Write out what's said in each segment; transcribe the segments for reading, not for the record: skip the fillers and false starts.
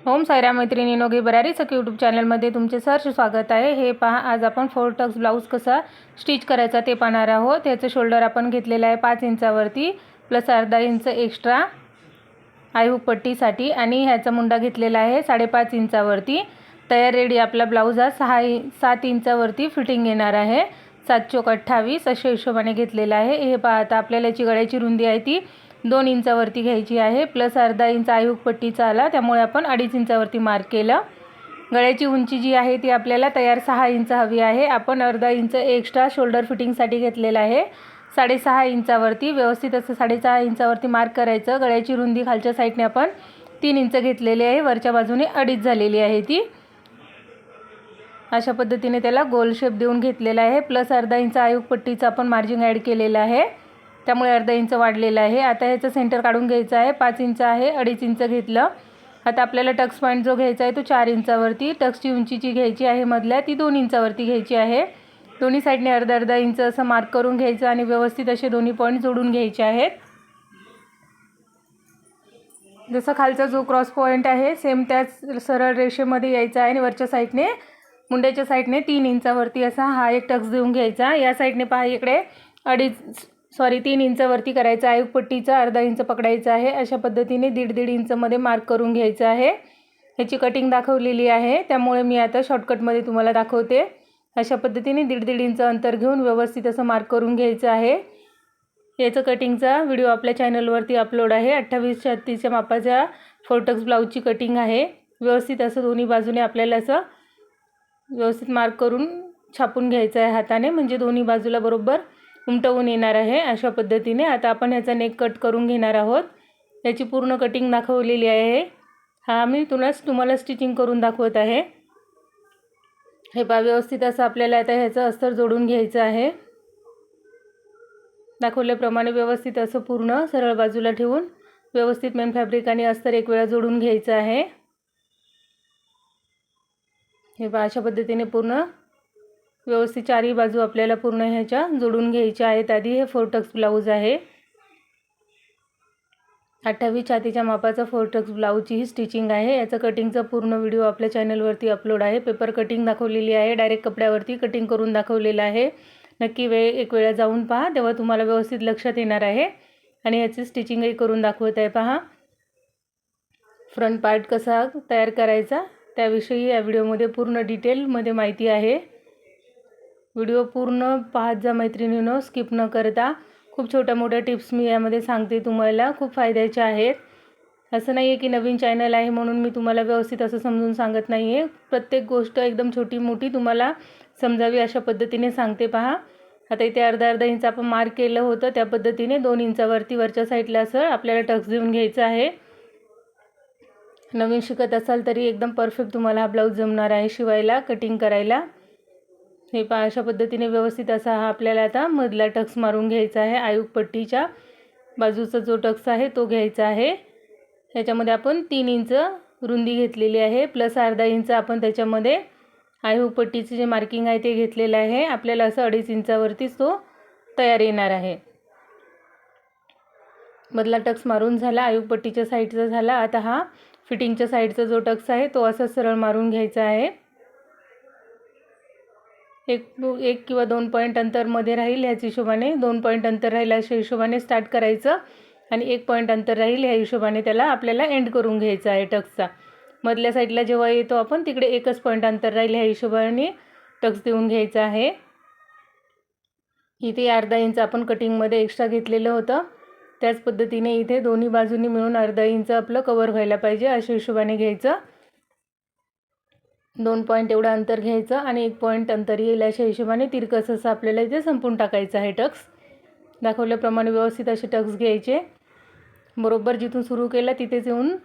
ओम साईराम मैत्रिणींनो, घे बरारी सखी यूट्यूब चॅनलमध्ये तुमचे सहर्ष स्वागत आहे। हे पहा, आज आपण 4 टक्स ब्लाऊज कसा स्टिच करायचा ते पाहणार आहोत। याचं शोल्डर आपण घेतलेला आहे 5 इंचावरती प्लस अर्धा इंच एक्स्ट्रा आयहुक पट्टीसाठी आणि ह्याचा मुंडा घेतलेला आहे 5.5 इंचावरती। तयार रेडी आपला ब्लाऊज हा 7 इंचावरती फिटिंग येणार आहे। 7 चौक 28 अशा हिशोबाने घेतलेला आहे। हे पहा, आता आपल्याला याची गळ्याची रुंदी आहे ती 2 इंचावरती घ्यायची आहे प्लस अर्धा इंच आयहुक पट्टीचा आला, त्यामुळे आपण 2.5 इंचावरती मार्क केलं। गळ्याची उंची जी आहे ती आपल्याला तयार 6 इंच हवी आहे। आपण अर्धा इंच एक्स्ट्रा शोल्डर फिटिंगसाठी घेतलेला आहे 6.5 इंचावरती। व्यवस्थित असं 6.5 इंचावरती मार्क करायचं। गळ्याची रुंदी खालच्या साईडने आपण 3 इंच घेतलेली आहे, वरच्या बाजूने 2.5 झालेली आहे ती। अशा पद्धतीने त्याला गोल शेप देऊन घेतलेला आहे। प्लस अर्धा इंच आयहुक पट्टीचा आपण मार्जिन ॲड केलेला आहे, त्यामुळे अर्धा इंच वाढलेला आहे। आता ह्याचं सेंटर काढून घ्यायचं आहे। 5 इंच आहे, 2.5 इंच घेतलं। आता आपल्याला टक्स पॉईंट जो घ्यायचा आहे तो 4 इंचावरती। टक्सची उंची जी घ्यायची आहे मधल्या ती 2 इंचावरती घ्यायची आहे। दोन्ही साईडने अर्धा इंच असं मार्क करून घ्यायचं आणि व्यवस्थित असे दोन्ही पॉईंट जोडून घ्यायचे आहेत। जसं खालचा जो क्रॉस पॉईंट आहे सेम त्याच सरळ रेषेमध्ये यायचा आहे आणि वरच्या साईडने मुंड्याच्या साईडने 3 इंचावरती असा हा एक टक्स देऊन घ्यायचा। या साईडने पहा, इकडे 3 इंचावरती करायचा। आयहुक पट्टीचा अर्धा इंच पकडायचा आहे। अशा पद्धतीने 1.5 इंचमध्ये मार्क करून घ्यायचं आहे। ह्याची कटिंग दाखवलेली आहे, त्यामुळे मी आता शॉर्टकटमध्ये तुम्हाला दाखवते। अशा पद्धतीने 1.5 इंच अंतर घेऊन व्यवस्थित असं मार्क करून घ्यायचं आहे। याचं कटिंगचा व्हिडिओ आपल्या चॅनलवरती अपलोड आहे। 28-36 मापाच्या 4 टक्स ब्लाऊजची कटिंग आहे। व्यवस्थित असं दोन्ही बाजूने आपल्याला असं व्यवस्थित मार्क करून छापून घ्यायचं आहे हाताने, म्हणजे दोन्ही बाजूला बरोबर उमटवून येणार आहे। अशा पद्धतीने आता आपण ह्याचा नेक कट करून घेणार आहोत। याची पूर्ण कटिंग दाखवलेली आहे। हा मी तुम्हाला स्टिचिंग करून दाखवत आहे। हे पहा, व्यवस्थित असं आपल्याला आता ह्याचं अस्तर जोडून घ्यायचं आहे। दाखवल्याप्रमाणे व्यवस्थित असं पूर्ण सरळ बाजूला ठेवून व्यवस्थित मेन फॅब्रिक आणि अस्तर एक वेळा जोडून घ्यायचं आहे। हे पहा, अशा पद्धतीने पूर्ण व्यवस्थित चारही बाजू आपल्याला पूर्ण ह्याच्या जोडून घ्यायच्या आहेत। आधी हे 4 टक्स ब्लाऊज आहे। 28 छातीच्या मापाचा 4 टक्स ब्लाऊजची ही स्टिचिंग आहे। याचा कटिंगचा पूर्ण व्हिडिओ आपल्या चॅनलवरती अपलोड आहे। पेपर कटिंग दाखवलेली आहे, डायरेक्ट कपड्यावरती कटिंग करून दाखवलेलं आहे। नक्की एक वेळा जाऊन पहा, तेव्हा तुम्हाला व्यवस्थित लक्षात येणार आहे। आणि याची स्टिचिंगही करून दाखवत आहे। पहा, फ्रंट पार्ट कसा तयार करायचा त्याविषयी या व्हिडिओमध्ये पूर्ण डिटेलमध्ये माहिती आहे। व्हिडिओ पूर्ण पाहत जा मैत्रिणींनो, स्किप न करता। खूप छोट्या मोठ्या टिप्स मी यामध्ये सांगते, तुम्हाला खूप फायद्याच्या आहेत। असं नाही आहे की नवीन चॅनल आहे म्हणून मी तुम्हाला व्यवस्थित असं समजून सांगत नाही आहे। प्रत्येक गोष्ट एकदम छोटी मोठी तुम्हाला समजावी अशा पद्धतीने सांगते। पहा, आता इथे अर्धा इंच आपण मार्क केलं होतं, त्या पद्धतीने 2 इंचावरती वरच्या साईडला असं आपल्याला टक्स देऊन घ्यायचं आहे। नवीन शिकत असाल तरी एकदम परफेक्ट तुम्हाला हा ब्लाऊज जमणार आहे शिवायला, कटिंग करायला। हे पहा, अशा पद्धतीने व्यवस्थित असा हा आपल्याला आता मधला टक्स मारून घ्यायचा आहे। आयहुक पट्टीच्या बाजूचा जो टक्स आहे तो घ्यायचा आहे। ह्याच्यामध्ये आपण 3 इंच रुंदी घेतलेली आहे प्लस अर्धा इंच आपण त्याच्यामध्ये आयहुक पट्टीचे जे मार्किंग आहे ते घेतलेलं आहे। आपल्याला असं 2.5 इंचावरतीच तो तयार येणार आहे। मधला टक्स मारून झाला, आयहुक पट्टीच्या साईडचा झाला। आता हा फिटिंगच्या साईडचा जो टक्स आहे तो असा सरळ मारून घ्यायचा आहे। एक किंवा 2 पॉईंट अंतर मध्ये राहील, ह्याच हिशोबाने 2 पॉईंट अंतर राहील अशा हिशोबाने स्टार्ट करायचं आणि 1 पॉईंट अंतर राहील ह्या हिशोबाने त्याला आपल्याला एंड करून घ्यायचा आहे टक्सचा। मधल्या साईडला जेव्हा येतो आपण तिकडे 1च पॉईंट अंतर राहील ह्या हिशोबाने टक्स देऊन घ्यायचा आहे। इथे अर्धा इंच आपण कटिंगमध्ये एक्स्ट्रा घेतलेलं होतं, त्याच पद्धतीने इथे दोन्ही बाजूंनी मिळून अर्धा इंच आपलं कवर व्हायला पाहिजे अशा हिशोबाने घ्यायचं। 2 पॉईंट एवढं अंतर घ्यायचं आणि 1 पॉईंट अंतर येईल अशा हिशोबाने तिरकस असं आपल्याला इथे संपून टाकायचं आहे टक्स। दाखवल्याप्रमाणे व्यवस्थित असे टक्स घ्यायचे। बरोबर जिथून सुरू केला तिथेच येऊन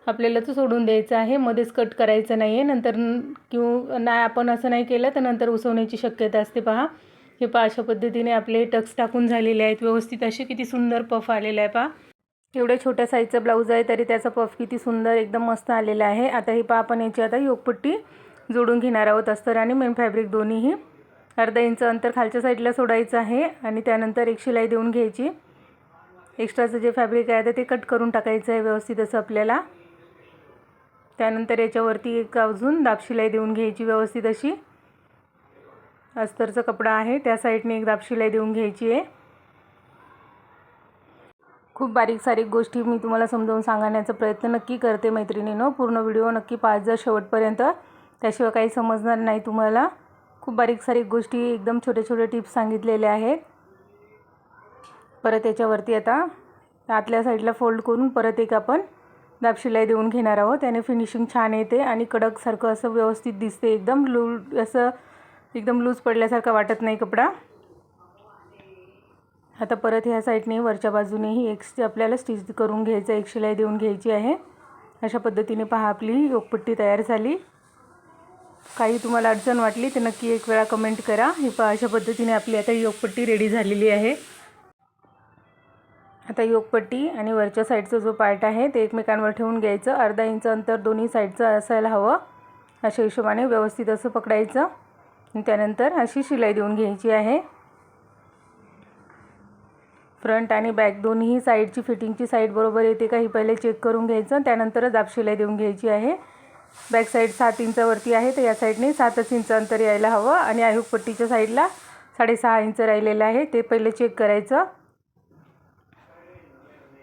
आपल्याला तो सोडून द्यायचा आहे, मध्येच कट करायचं नाही आहे। नंतर नाही आपण असं नाही केलं तर नंतर उसवण्याची शक्यता असते। पहा, हे पहा, अशा पद्धतीने आपले टक्स टाकून झालेले आहेत व्यवस्थित असे। किती सुंदर पफ आलेला आहे पहा। एवढ्या छोट्या साईजचा ब्लाऊज आहे तरी त्याचा पफ किती सुंदर एकदम मस्त आलेला आहे। आता ही पहा, आपण याची आता योकपट्टी जोडून घेणार आहोत, अस्तर आणि मेन फॅब्रिक दोन्हीही। अर्धा इंच अंतर खालच्या साईडला सोडायचं आहे आणि त्यानंतर एक शिलाई देऊन घ्यायची। एक्स्ट्राचं जे फॅब्रिक आहे ते कट करून टाकायचं आहे व्यवस्थित असं आपल्याला। त्यानंतर याच्यावरती एक अजून दाब शिलाई देऊन घ्यायची व्यवस्थित अशी. अस्तरचा कपडा आहे त्या साईडने एक दाब शिलाई देऊन घ्यायची आहे. खूप बारीक सारीक गोष्टी मी तुम्हाला समजावून सांगण्याचा प्रयत्न नक्की करते मैत्रिणींनो. पूर्ण व्हिडिओ नक्की पाहा जर शेवटपर्यंत, त्याशिवाय काही समजणार नाही तुम्हाला. खूप बारीक सारीक गोष्टी, एकदम छोटे छोटे टिप्स सांगितलेले आहेत. परत याच्यावरती आता आतल्या साईडला फोल्ड करून परत एक आपण दाब शिलाई देऊन घेणार आहोत. त्याने फिनिशिंग छान येते आणि कडकसारखं असं व्यवस्थित दिसते. एकदम लूज पडल्यासारखा वाटत नाही कपडा. आता परत ह्या साईडने वरच्या बाजूनेही एक आपल्याला स्टिच करून घ्यायचं, एक शिलाई देऊन घ्यायची आहे. अशा पद्धतीने पहा आपली योकपट्टी तयार झाली. काही तुम्हाला अडचण वाटली तर नक्की एक वेळा कमेंट करा. हे पहा अशा पद्धतीने आपली आता योकपट्टी रेडी झालेली आहे. आता योकपट्टी आणि वरच्या साईडचा जो पार्ट आहे ते एकमेकांवर ठेवून घ्यायचं. अर्धा इंच अंतर दोन्ही साईडचं असायला हवं. अशा हिशोबाने व्यवस्थित असं पकडायचं. त्यानंतर अशी शिलाई देऊन घ्यायची आहे. फ्रंट आणि बॅक दोन्ही साईडची फिटिंगची साईड बरोबर येते का हे पहिले चेक करून घ्यायचं. त्यानंतरच दाब शिलाई देऊन घ्यायची आहे. बॅक साईड 7 इंचावरती आहे तर या साईडने 7 इंच अंतर यायला हवं आणि आयुकपट्टीच्या साईडला 6.5 इंच राहिलेलं आहे ते पहिले चेक करायचं.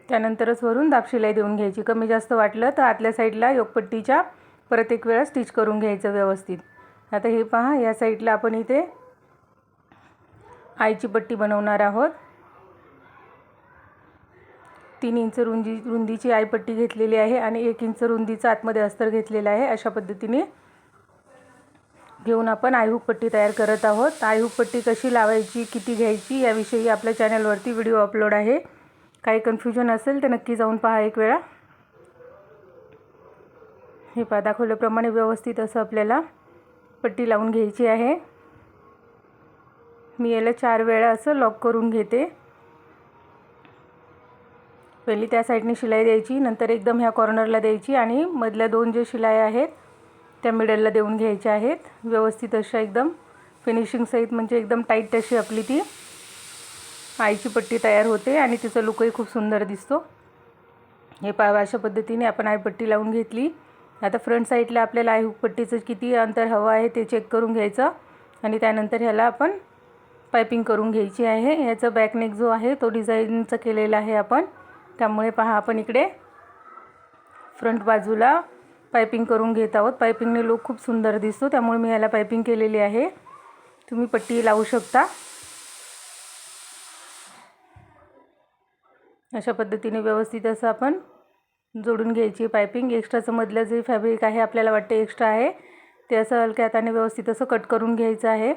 त्यानंतरच वरून दाब शिलाई देऊन घ्यायची. कमी जास्त वाटलं तर आतल्या साईडला योकपट्टीच्या परत एक वेळा स्टिच करून घ्यायचं व्यवस्थित. आता हे पहा या साईडला आपण इथे आईची पट्टी बनवणार आहोत. 3 इंच रुंदीची आईपट्टी घेतलेली आहे आणि 1 इंच रुंदीचा आतमध्ये अस्तर घेतलेला आहे. अशा पद्धतीने घेऊन आपण आईहूक पट्टी तयार करत आहोत. आईहूक पट्टी कशी लावायची, किती घ्यायची याविषयी आपल्या चॅनलवरती व्हिडिओ अपलोड आहे. काही कन्फ्युजन असेल तर नक्की जाऊन पहा एक वेळा. हे पहा दाखवल्याप्रमाणे व्यवस्थित असं आपल्याला पट्टी लावून घ्यायची आहे. मी याला 4 वेळा असं लॉक करून घेते. पहिली त्या साईडने शिलाई द्यायची, नंतर एकदम ह्या कॉर्नरला द्यायची आणि मधल्या 2 जे शिलाई आहेत त्या मिडलला देऊन घ्यायच्या आहेत. व्यवस्थित अशा एकदम फिनिशिंग सहित म्हणजे एकदम टाईट अशी आपली ती आईची पट्टी तयार होते आणि तिचा लुकही खूप सुंदर दिसतो. हे पहा अशा पद्धतीने आपण आईपट्टी लावून घेतली. आता फ्रंट साईडला आपल्याला आईहूक पट्टीचं किती अंतर हवं आहे ते चेक करून घ्यायचं आणि त्यानंतर ह्याला आपण पायपिंग करून घ्यायची आहे. ह्याचा बॅकनेक जो आहे तो डिझाईनचा केलेला आहे आपण. त्यामुळे पहा आपण इकडे फ्रंट बाजूला पायपिंग करून घेत आहोत. पायपिंगने लुक खूप सुंदर दिसतो त्यामुळे मी ह्याला पायपिंग केलेली आहे. तुम्ही पट्टी लावू शकता. अशा पद्धतीने व्यवस्थित असं आपण जोडून घ्यायची पायपिंग. एक्स्ट्राचं मधलं जे फॅब्रिक आहे आपल्याला वाटते एक्स्ट्रा आहे ते असं हलक्या हाताने व्यवस्थित असं कट करून घ्यायचं आहे.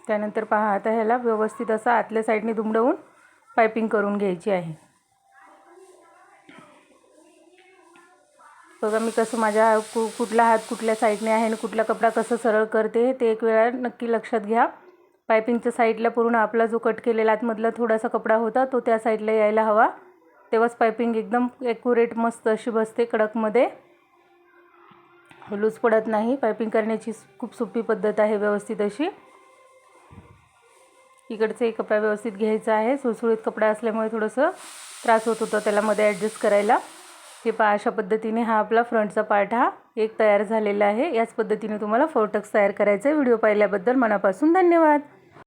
त्यानंतर पहा आता ह्याला व्यवस्थित असं आतल्या साईडने दुमडवून पायपिंग करून घ्यायची आहे. बघा मी कसं माझ्या कुठला हात कुठल्या साईडने आहे आणि कुठला कपडा कसं सरळ करते ते एक वेळा नक्की लक्षात घ्या. पायपिंगच्या साईडला पूर्ण आपला जो कट केलेला आतमधला थोडासा कपडा होता तो त्या साईडला यायला हवा. तेव्हाच पायपिंग एकदम ॲक्युरेट मस्त अशी बसते. कडकमध्ये लूज पडत नाही. पायपिंग करण्याची खूप सोपी पद्धत आहे व्यवस्थित अशी. इकडचा एक कपडा व्यवस्थित घ्यायचा आहे. सुळसुळीत कपडा असल्यामुळे थोडंसं त्रास होत होता त्याला मध्ये ॲडजस्ट करायला. हे पहा अशा पद्धतीने हा आपला फ्रंटचा पार्ट हा एक तयार झालेला आहे. याच पद्धतीने तुम्हाला 4 टक्स तयार करायचा आहे. व्हिडिओ पाहिल्याबद्दल मनापासून धन्यवाद.